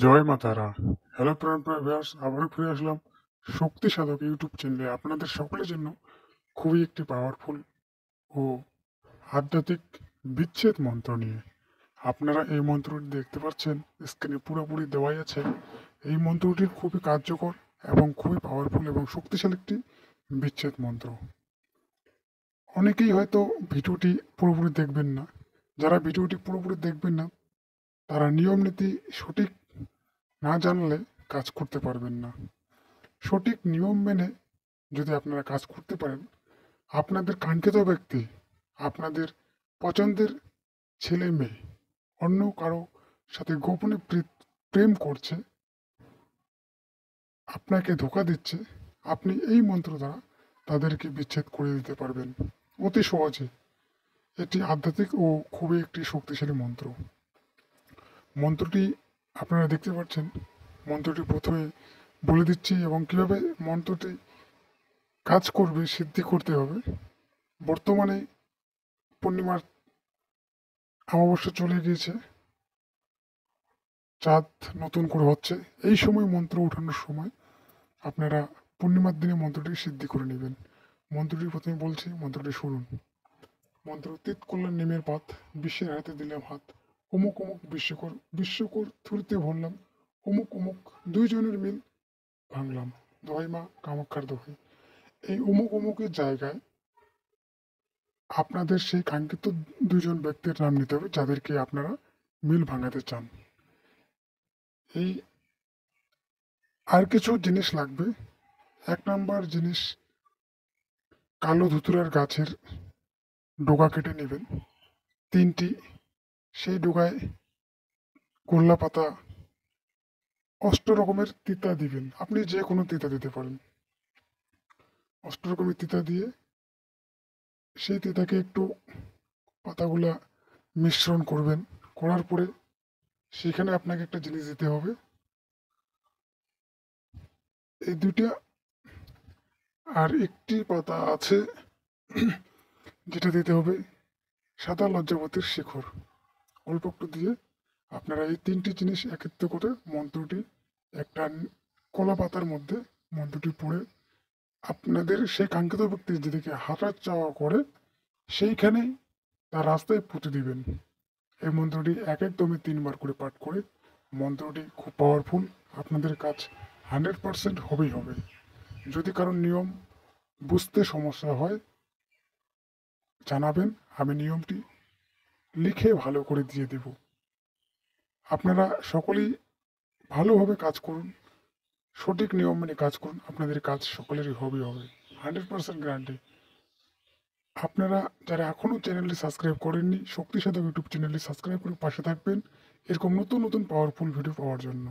জয় মা তারা। হ্যালো প্রাণপ্রিয় ভিউয়ার্স, আবারও ফিরে আসলাম শক্তি সাধক ইউটিউব চ্যানেলে আপনাদের সকলের জন্য খুবই একটি পাওয়ারফুল ও আধ্যাত্মিক বিচ্ছেদ মন্ত্র নিয়ে। আপনারা এই মন্ত্রটি দেখতে পাচ্ছেন, স্ক্রিনে পুরোপুরি দেওয়াই আছে। এই মন্ত্রটি খুবই কার্যকর এবং খুবই পাওয়ারফুল এবং শক্তিশালী একটি বিচ্ছেদ মন্ত্র। অনেকেই হয়তো ভিডিওটি পুরোপুরি দেখবেন না। যারা ভিডিওটি পুরোপুরি দেখবেন না, তারা নিয়ম নীতি সঠিক না জানলে কাজ করতে পারবেন না। সঠিক নিয়ম মেনে যদি আপনারা কাজ করতে পারেন, আপনাদের কাঙ্ক্ষিত ব্যক্তি, আপনাদের পছন্দের ছেলে মেয়ে অন্য কারো সাথে গোপনে প্রেম করছে, আপনাকে ধোঁকা দিচ্ছে, আপনি এই মন্ত্র দ্বারা তাদেরকে বিচ্ছেদ করে দিতে পারবেন অতি সহজে। এটি আধ্যাত্মিক ও খুবই একটি শক্তিশালী মন্ত্র। মন্ত্রটি আপনারা দেখতে পাচ্ছেন। মন্ত্রটি প্রথমে বলে দিচ্ছি এবং কিভাবে মন্ত্রটি কাজ করবে, সিদ্ধি করতে হবে। বর্তমানে পূর্ণিমার অমাবস্যা চলে গিয়েছে, চাঁদ নতুন করে হচ্ছে। এই সময় মন্ত্র ওঠানোর সময় আপনারা পূর্ণিমার দিনে মন্ত্রটি সিদ্ধি করে নেবেন। মন্ত্রটি প্রথমে বলছি, মন্ত্রটি শুনুন। মন্ত্র: তিত করলাম নিমের পাত, বিশ্বের হাতে দিলাম হাত, অমুক অমুক বিশ্বকর, বিশ্বকর থুরিতে ভরলাম, অমুক অমুক দুইজনের মিল ভাঙলাম, দোহাই মা কামাক্ষার দোহাই। এই অমুক অমুকের জায়গায় আপনাদের সেই কাঙ্ক্ষিত দুজন ব্যক্তির নাম নিতে হবে, যাদেরকে আপনারা মিল ভাঙাতে চান। এই আর কিছু জিনিস লাগবে। এক নাম্বার জিনিস, কালো ধুতুরার গাছের ডগা কেটে নেবেন 3টি। সেই ডগায় গোল্লা পাতা, 8 রকমের তিতা দিবেন। আপনি যে কোনো তিতা দিতে পারেন। 8 রকমের তিতা দিয়ে সেই তিতাকে একটু পাতাগুলা মিশ্রণ করবেন। করার পরে সেখানে আপনাকে একটা জিনিস দিতে হবে। এই দুইটা আর একটি পাতা আছে যেটা দিতে হবে, সাদা লজ্জাবতীর শিখর। অল্প একটু দিয়ে আপনারা এই 3টি জিনিস একত্রিত করে মন্ত্রটি একটা কলা পাতার মধ্যে মন্ত্রটি পড়ে আপনাদের সেই কাঙ্ক্ষিত ব্যক্তি যেদিকে হাঁটা চাওয়া করে সেইখানে তার রাস্তায় পুঁতে দিবেন। এই মন্ত্রটি একদমই 3বার করে পাঠ করে, মন্ত্রটি খুব পাওয়ারফুল। আপনাদের কাজ 100% হবেই হবে। যদি কারোর নিয়ম বুঝতে সমস্যা হয় জানাবেন, আমি নিয়মটি লিখে ভালো করে দিয়ে দেব। আপনারা সকলেই ভালোভাবে কাজ করুন, সঠিক নিয়ম মেনে কাজ করুন, আপনাদের কাজ সকলেরই হবে হবে, 100% গ্যারান্টি। আপনারা যারা এখনও চ্যানেলটি সাবস্ক্রাইব করেননি, শক্তি সাধক ইউটিউব চ্যানেলটি সাবস্ক্রাইব করে পাশে থাকবেন এরকম নতুন নতুন পাওয়ারফুল ভিডিও পাওয়ার জন্য।